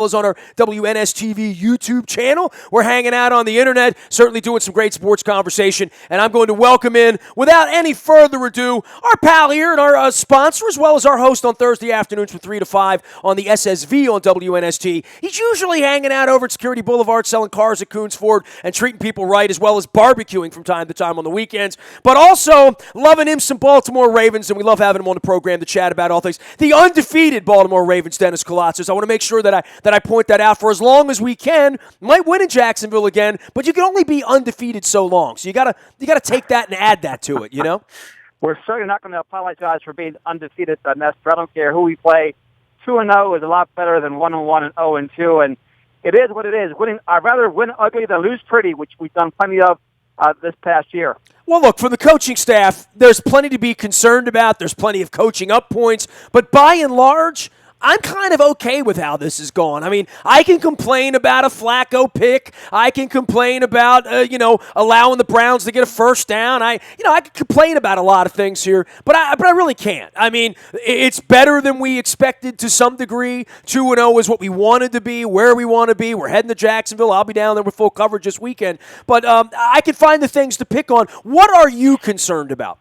as on our WNSTV YouTube channel. We're hanging out on the internet, certainly doing some great sports conversation, and I'm going to welcome in, without any further ado, our pal here and our sponsor, as well as our host on Thursday afternoons from 3 to 5 on the SSV on WNST. He's usually hanging out over at Security Boulevard selling cars at Coons Ford and treating people right, as well as barbecuing from time to time on the weekends, but also loving him some Baltimore Ravens, and we love having him on the program to chat about all things. The undefeated Baltimore Ravens, Dennis Kolatzis. I want to make sure that I point that out for as long as we can. Might win in Jacksonville again, but you can only be undefeated so long. So you gotta take that and add that to it, you know? We're certainly not going to apologize for being undefeated, Nestor. I don't care who we play. 2-0 is a lot better than 1-1 and 0-2, and it is what it is. I'd rather win ugly than lose pretty, which we've done plenty of this past year. Well, look, for the coaching staff, there's plenty to be concerned about. There's plenty of coaching up points, but by and large, I'm kind of okay with how this is going. I mean, I can complain about a Flacco pick. I can complain about, allowing the Browns to get a first down. I can complain about a lot of things here, but I really can't. I mean, it's better than we expected to some degree. 2-0 is what we wanted to be, where we want to be. We're heading to Jacksonville. I'll be down there with full coverage this weekend. But I can find the things to pick on. What are you concerned about?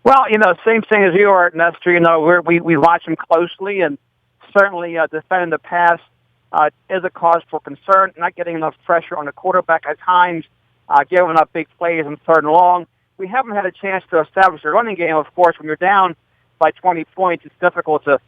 Well, same thing as you are, Nestor. We watch them closely, and certainly defending the pass is a cause for concern. Not getting enough pressure on the quarterback at times, giving up big plays on 3rd and long. We haven't had a chance to establish a running game. Of course, when you're down by 20 points, it's difficult to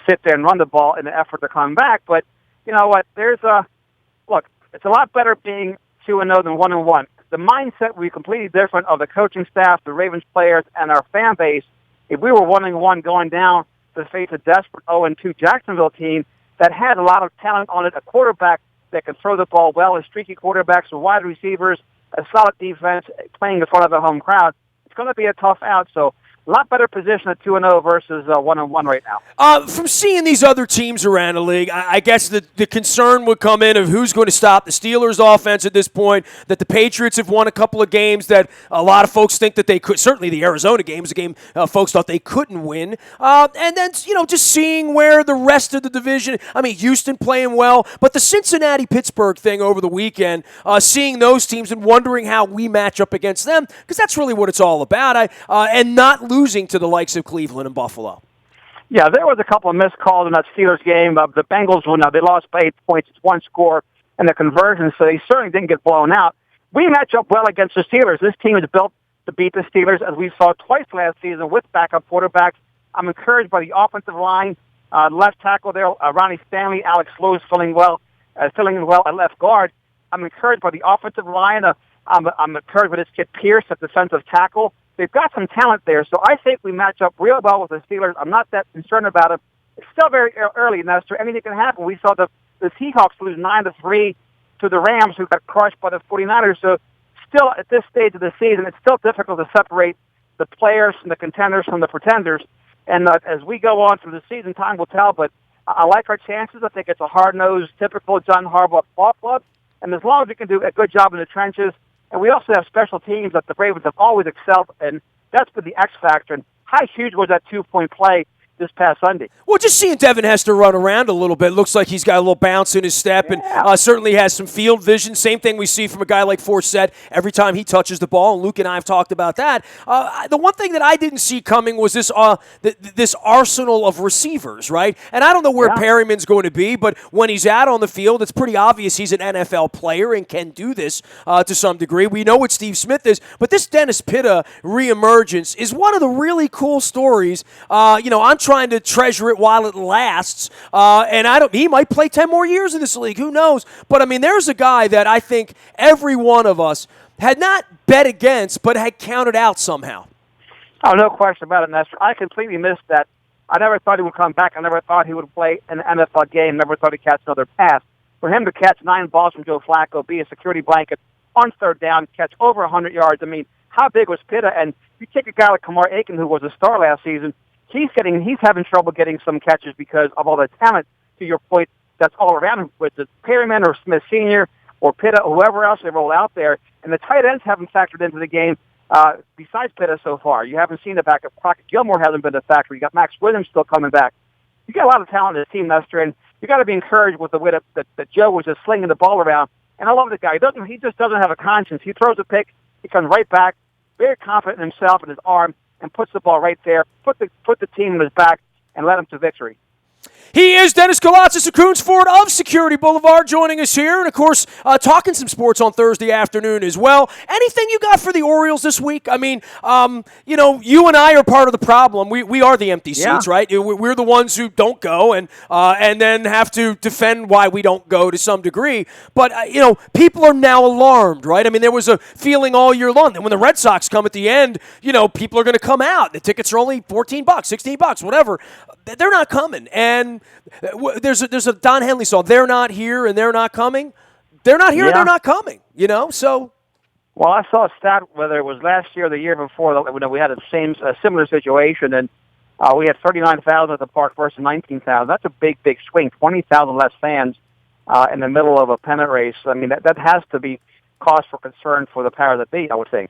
sit there and run the ball in the effort to come back. But you know what? It's a lot better being 2-0 than 1-1. The mindset will be completely different of the coaching staff, the Ravens players, and our fan base. If we were 1-1 going down to face a desperate 0-2 Jacksonville team that had a lot of talent on it, a quarterback that can throw the ball well, a streaky quarterbacks, with wide receivers, a solid defense, playing in front of a home crowd, it's going to be a tough out. So a lot better position at 2-0 versus 1-1 right now. From seeing these other teams around the league, I guess the concern would come in of who's going to stop the Steelers' offense at this point, that the Patriots have won a couple of games that a lot of folks think that they could. Certainly the Arizona game was a game folks thought they couldn't win. And then, just seeing where the rest of the division, Houston playing well, but the Cincinnati-Pittsburgh thing over the weekend, seeing those teams and wondering how we match up against them, because that's really what it's all about, and not losing to the likes of Cleveland and Buffalo. Yeah, there was a couple of missed calls in that Steelers game. The Bengals, they lost by 8 points. It's one score and the conversion, so they certainly didn't get blown out. We match up well against the Steelers. This team is built to beat the Steelers, as we saw twice last season with backup quarterbacks. I'm encouraged by the offensive line. Left tackle there, Ronnie Stanley, Alex Lewis filling well at left guard. I'm encouraged by the offensive line. I'm encouraged by this kid Pierce at defensive tackle. They've got some talent there, so I think we match up real well with the Steelers. I'm not that concerned about it. It's still very early, Nestor. Anything can happen. We saw the Seahawks lose 9-3 to the Rams, who got crushed by the 49ers. So still, at this stage of the season, it's still difficult to separate the players from the contenders from the pretenders. And as we go on through the season, time will tell. But I like our chances. I think it's a hard-nosed, typical John Harbaugh ball club. And as long as we can do a good job in the trenches, and we also have special teams that the Ravens have always excelled, and that's been the X factor. And how huge was that 2-point play this past Sunday? Well, just seeing Devin Hester run around a little bit, looks like he's got a little bounce in his step, and certainly has some field vision. Same thing we see from a guy like Forsett every time he touches the ball, and Luke and I have talked about that. The one thing that I didn't see coming was this arsenal of receivers, right? And I don't know where Perryman's going to be, but when he's out on the field, it's pretty obvious he's an NFL player and can do this to some degree. We know what Steve Smith is, but this Dennis Pitta reemergence is one of the really cool stories. I'm trying to treasure it while it lasts. And he might play 10 more years in this league. Who knows? But, there's a guy that I think every one of us had not bet against, but had counted out somehow. Oh, no question about it, Nestor. I completely missed that. I never thought he would come back. I never thought he would play an NFL game. Never thought he'd catch another pass. For him to catch 9 balls from Joe Flacco, be a security blanket on 3rd down, catch over 100 yards. How big was Pitta? And you take a guy like Kamar Aiken, who was a star last season, he's having trouble getting some catches because of all the talent, to your point, that's all around him, with the Perryman or Smith Sr. or Pitta, or whoever else they roll out there. And the tight ends haven't factored into the game besides Pitta so far. You haven't seen the backup. Crockett Gilmore hasn't been a factor. You got Max Williams still coming back. You got a lot of talent in the team, Nestor, and you got to be encouraged with the way that Joe was just slinging the ball around. And I love the guy. He just doesn't have a conscience. He throws a pick, he comes right back, very confident in himself and his arm, and puts the ball right there, put the team in his back, and led them to victory. He is Dennis Kalatzis, Coons Ford of Security Boulevard, joining us here. And, of course, talking some sports on Thursday afternoon as well. Anything you got for the Orioles this week? I mean, you and I are part of the problem. We are the empty seats, right? We're the ones who don't go and then have to defend why we don't go to some degree. But, people are now alarmed, right? I mean, there was a feeling all year long that when the Red Sox come at the end, people are going to come out. The tickets are only $14, $16, whatever. They're not coming. And there's a Don Henley song. They're not here and they're not coming. They're not here and they're not coming. So. Well, I saw a stat whether it was last year or the year before when we had a similar situation, and we had 39,000 at the park versus 19,000. That's a big swing. 20,000 less fans in the middle of a pennant race. I mean, that has to be cause for concern for the power that be, I would think.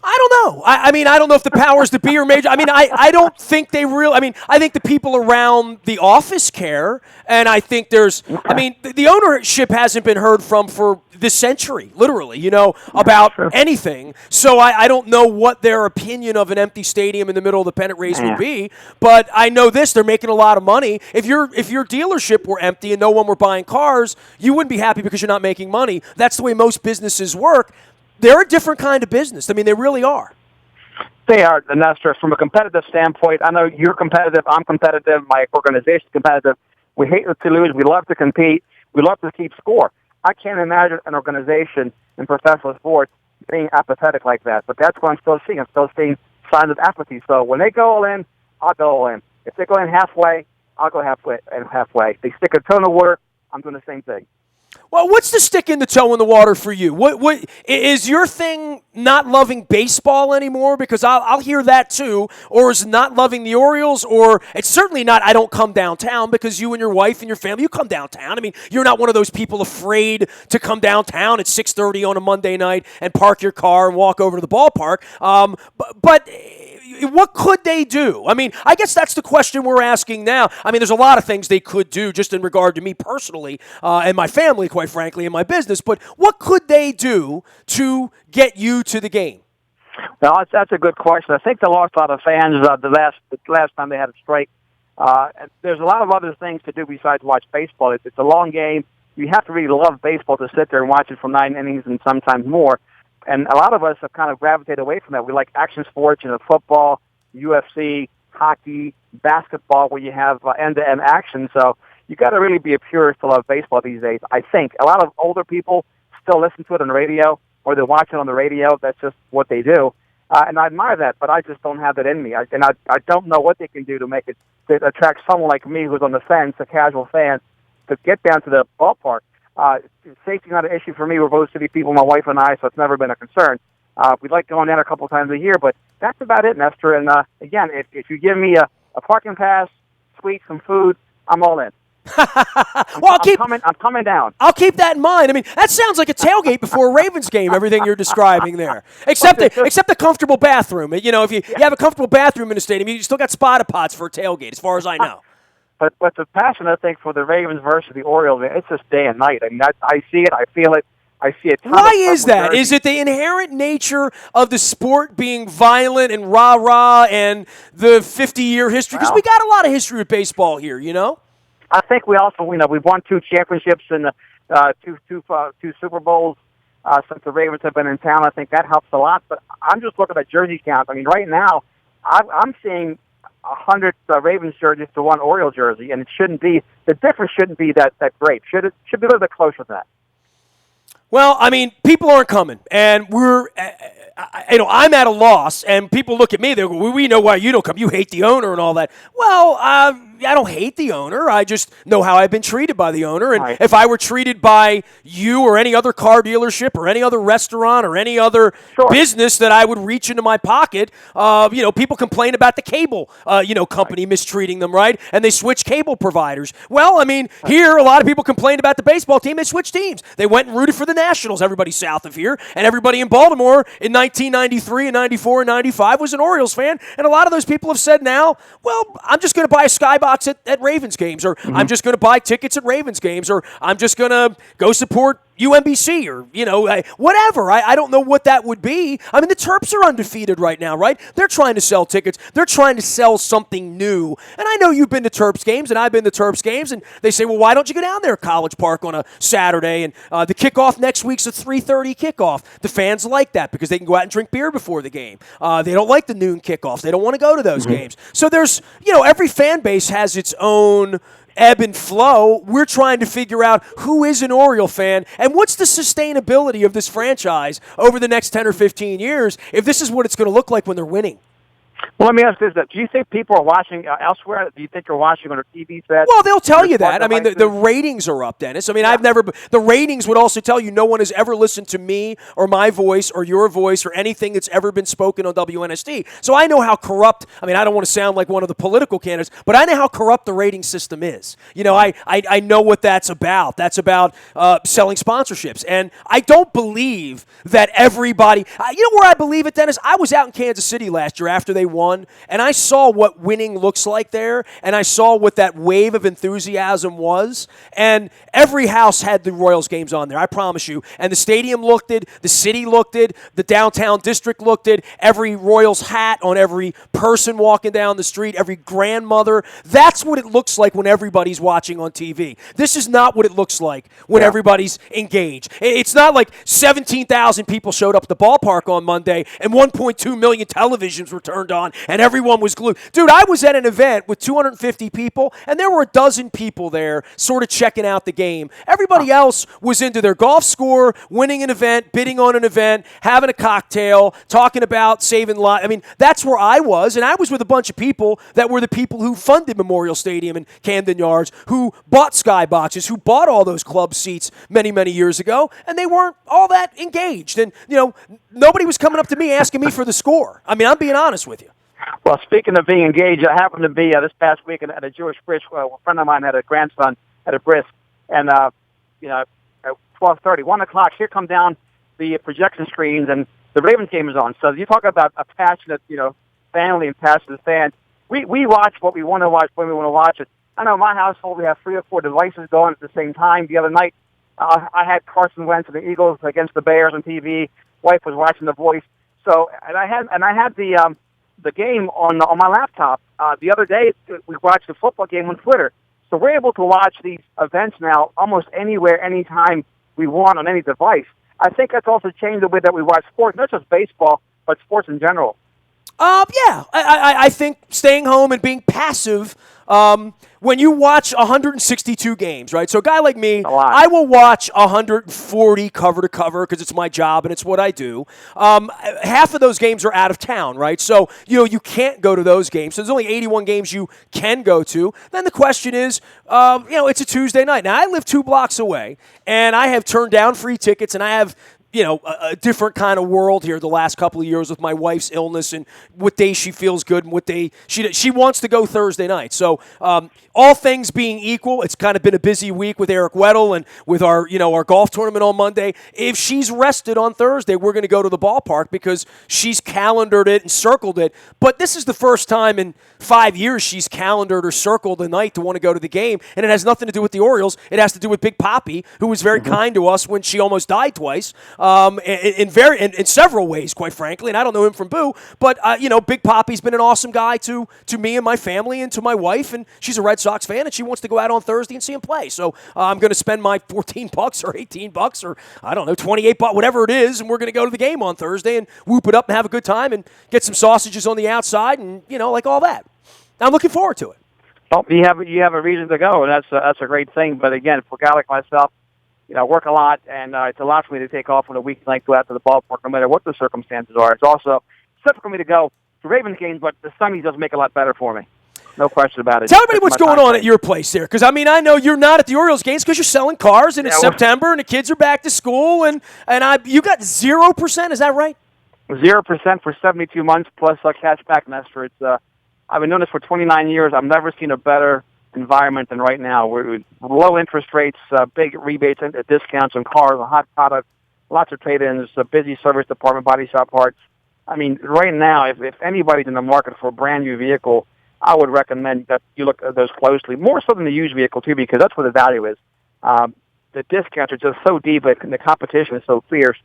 I don't know. I mean, I don't know if the powers that be are major. I mean, I don't think they really. I mean, I think the people around the office care, and I think there's. Okay. I mean, the ownership hasn't been heard from for this century, literally. About anything. So I don't know what their opinion of an empty stadium in the middle of the pennant race would be. But I know this: they're making a lot of money. If your dealership were empty and no one were buying cars, you wouldn't be happy because you're not making money. That's the way most businesses work. They're a different kind of business. I mean, they really are. They are, Nestor. From a competitive standpoint, I know you're competitive, I'm competitive, my organization's competitive. We hate to lose. We love to compete. We love to keep score. I can't imagine an organization in professional sports being apathetic like that. But that's what I'm still seeing. I'm still seeing signs of apathy. So when they go all in, I'll go all in. If they go in halfway, I'll go halfway. If they stick a toe in the water, I'm doing the same thing. Well, what's the stick in the toe in the water for you? What is your thing? Not loving baseball anymore? Because I'll hear that too. Or is it not loving the Orioles? Or it's certainly not. I don't come downtown because you and your wife and your family, you come downtown. I mean, you're not one of those people afraid to come downtown at 6:30 on a Monday night and park your car and walk over to the ballpark. But what could they do? I mean, I guess that's the question we're asking now. I mean, there's a lot of things they could do just in regard to me personally and my family, quite frankly, and my business. But what could they do to get you to the game? Well, that's a good question. I think they lost a lot of fans the last time they had a strike. There's a lot of other things to do besides watch baseball. It's a long game. You have to really love baseball to sit there and watch it for 9 innings and sometimes more. And a lot of us have kind of gravitated away from that. We like action sports, football, UFC, hockey, basketball, where you have end-to-end action. So you got to really be a purist to love baseball these days. I think a lot of older people still listen to it on the radio, or they watch it on the radio. That's just what they do. And I admire that, but I just don't have that in me. I don't know what they can do to make it to attract someone like me who's on the fence, a casual fan, to get down to the ballpark. Safety's not an issue for me. We're both city people, my wife and I, so it's never been a concern. We'd like going in a couple times a year, but that's about it, Nestor. And again, if you give me a parking pass, sweets, some food, I'm all in. I'm coming down. I'll keep that in mind. I mean, that sounds like a tailgate before a Ravens game, everything you're describing there. Except the comfortable bathroom. If you have a comfortable bathroom in the stadium, you still got spotted pots for a tailgate, as far as I know. But the passion, I think, for the Ravens versus the Orioles, it's just day and night. I mean, I see it. I feel it. I see it. Why is that? Is it the inherent nature of the sport being violent and rah-rah and the 50-year history? Because we got a lot of history with baseball here, I think we also, we've won 2 championships and two Super Bowls since the Ravens have been in town. I think that helps a lot. But I'm just looking at jersey count. I mean, right now, I'm seeing 100 Ravens jerseys to 1 Orioles jersey, and it shouldn't be. The difference shouldn't be that great. Should be a little bit closer to that. Well, I mean, people aren't coming, and we're. I'm at a loss, and people look at me. They go, "We know why you don't come. You hate the owner and all that." Well, I don't hate the owner. I just know how I've been treated by the owner, and if I were treated by you or any other car dealership or any other restaurant or any other business that I would reach into my pocket, people complain about the cable, company mistreating them, right? And they switch cable providers. Well, I mean, here a lot of people complained about the baseball team. They switched teams. They went and rooted for the Nationals. Everybody south of here, and everybody in Baltimore in 1993 and 94 and 95 was an Orioles fan, and a lot of those people have said now, well, I'm just going to buy a skybox skybox at Ravens games, or I'm just going to buy tickets at Ravens games, or I'm just going to go support UMBC, or, whatever. I don't know what that would be. I mean, the Terps are undefeated right now, right? They're trying to sell tickets. They're trying to sell something new. And I know you've been to Terps games, and I've been to Terps games, and they say, well, why don't you go down there at College Park on a Saturday? And the kickoff next week's a 3:30 kickoff. The fans like that because they can go out and drink beer before the game. They don't like the noon kickoffs. They don't want to go to those games. So there's, every fan base has its own ebb and flow. We're trying to figure out who is an Oriole fan and what's the sustainability of this franchise over the next 10 or 15 years if this is what it's going to look like when they're winning. Well, let me ask this: do you think people are watching elsewhere? Do you think you're watching on a TV set? Well, they'll tell you that. I mean, the ratings are up, Dennis. I mean, the ratings would also tell you no one has ever listened to me or my voice or your voice or anything that's ever been spoken on WNST. So I know how corrupt, I mean, I don't want to sound like one of the political candidates, but I know how corrupt the rating system is. I know what that's about. That's about selling sponsorships. And I don't believe that everybody, where I believe it, Dennis? I was out in Kansas City last year after they won, and I saw what winning looks like there, and I saw what that wave of enthusiasm was, and every house had the Royals games on there, I promise you, and the stadium looked it, the city looked it, the downtown district looked it, every Royals hat on every person walking down the street, every grandmother. That's what it looks like when everybody's watching on TV. This is not what it looks like when everybody's engaged. It's not like 17,000 people showed up at the ballpark on Monday and 1.2 million televisions were turned on and everyone was glued. Dude, I was at an event with 250 people, and there were a dozen people there sort of checking out the game. Everybody else was into their golf score, winning an event, bidding on an event, having a cocktail, talking about saving lives. I mean, that's where I was, and I was with a bunch of people that were the people who funded Memorial Stadium and Camden Yards, who bought skyboxes, who bought all those club seats many, many years ago, and they weren't all that engaged. And, nobody was coming up to me asking me for the score. I mean, I'm being honest with you. Well, speaking of being engaged, I happened to be this past week at a Jewish bris. A friend of mine had a grandson at a bris, and at 12:30, 1 o'clock, here come down the projection screens, and the Ravens game is on. So you talk about a passionate, family and passionate fans. We watch what we want to watch when we want to watch it. I know in my household we have 3 or 4 devices going at the same time. The other night, I had Carson Wentz and the Eagles against the Bears on TV. Wife was watching The Voice. So, and I had the game on my laptop. The other day, we watched the football game on Twitter. So we're able to watch these events now almost anywhere, anytime we want on any device. I think that's also changed the way that we watch sports, not just baseball, but sports in general. I think staying home and being passive, when you watch 162 games, right? So a guy like me, I will watch 140 cover to cover because it's my job and it's what I do. Half of those games are out of town, right? So, you can't go to those games. So there's only 81 games you can go to. Then the question is, it's a Tuesday night. Now, I live 2 blocks away, and I have turned down free tickets, and I have a different kind of world here the last couple of years with my wife's illness and what day she feels good and what day she wants to go Thursday night. So all things being equal, it's kind of been a busy week with Eric Weddle and with our golf tournament on Monday. If she's rested on Thursday, we're going to go to the ballpark because she's calendared it and circled it. But this is the first time in 5 years she's calendared or circled a night to want to go to the game, and it has nothing to do with the Orioles. It has to do with Big Papi, who was very kind to us when she almost died twice. In several ways, quite frankly, and I don't know him from Boo, but Big Papi's been an awesome guy to me and my family and to my wife, and she's a Red Sox fan, and she wants to go out on Thursday and see him play. So I'm going to spend my $14 or $18 or I don't know $28, whatever it is, and we're going to go to the game on Thursday and whoop it up and have a good time and get some sausages on the outside and like all that. I'm looking forward to it. Well, you have a reason to go, and that's a great thing. But again, for a guy like myself, I work a lot, and it's a lot for me to take off on a weeknight, go out to the ballpark, no matter what the circumstances are. It's also tough for me to go to Ravens games, but the Sundays does make it a lot better for me. No question about it. Tell everybody what's going on at your place there, because I know you're not at the Orioles games because you're selling cars, and it's September, and the kids are back to school, and you got 0%. Is that right? 0% for 72 months plus a cashback, Nestor. It's I've been doing this for 29 years. I've never seen a better environment than right now. We're low interest rates, big rebates and discounts on cars, a hot product, lots of trade-ins, a busy service department, body shop parts. I mean, right now, if anybody's in the market for a brand new vehicle, I would recommend that you look at those closely, more so than the used vehicle, too, because that's where the value is. The discounts are just so deep, and the competition is so fierce.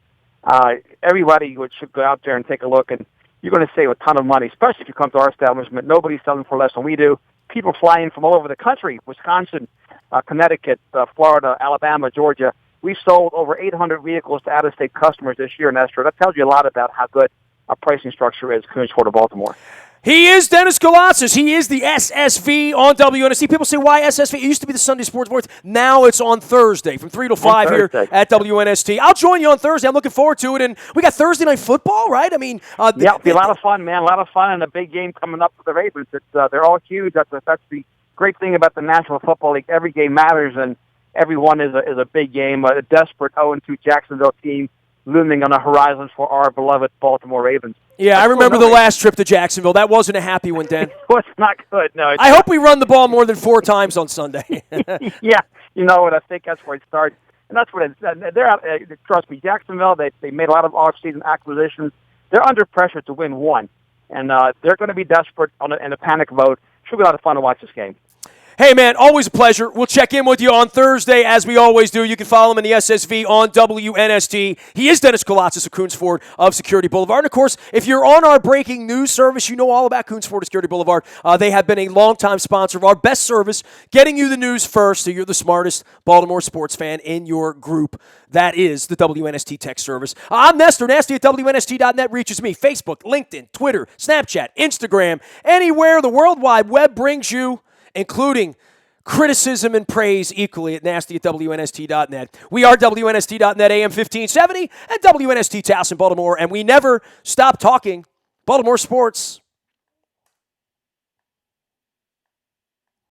Everybody should go out there and take a look, and you're going to save a ton of money, especially if you come to our establishment. Nobody's selling for less than we do. People fly in from all over the country, Wisconsin, Connecticut, Florida, Alabama, Georgia. We've sold over 800 vehicles to out-of-state customers this year, Nestor. That tells you a lot about how good our pricing structure is, Coons Ford of Baltimore. He is Dennis Galatzis. He is the SSV on WNST. People say, why SSV? It used to be the Sunday Sports Voice. Now it's on Thursday from 3 to 5 here at WNST. I'll join you on Thursday. I'm looking forward to it. And we got Thursday Night Football, right? I mean, yeah, it'll be a lot of fun, man. A lot of fun and a big game coming up for the Ravens. They're all huge. That's the great thing about the National Football League. Every game matters, and every one is a big game. A desperate 0-2 Jacksonville team looming on the horizon for our beloved Baltimore Ravens. Yeah, I remember the last trip to Jacksonville. That wasn't a happy one, Dan. It was not good, no. I hope we run the ball more than 4 times on Sunday. Yeah, you know what? I think that's where it starts. And that's what they're out. Trust me, Jacksonville, they made a lot of off-season acquisitions. They're under pressure to win one. And they're going to be desperate in a panic mode. Should be a lot of fun to watch this game. Hey, man, always a pleasure. We'll check in with you on Thursday, as we always do. You can follow him in the SSV on WNST. He is Dennis Galatzis of Coons Ford of Security Boulevard. And, of course, if you're on our breaking news service, you know all about Coons Ford of Security Boulevard. They have been a longtime sponsor of our best service, getting you the news first so you're the smartest Baltimore sports fan in your group. That is the WNST Tech Service. I'm Nestor. Nasty at WNST.net reaches me. Facebook, LinkedIn, Twitter, Snapchat, Instagram, anywhere the World Wide Web brings you, including criticism and praise equally at nasty at WNST.net. We are WNST.net AM 1570 and WNST Towson, Baltimore, and we never stop talking Baltimore sports.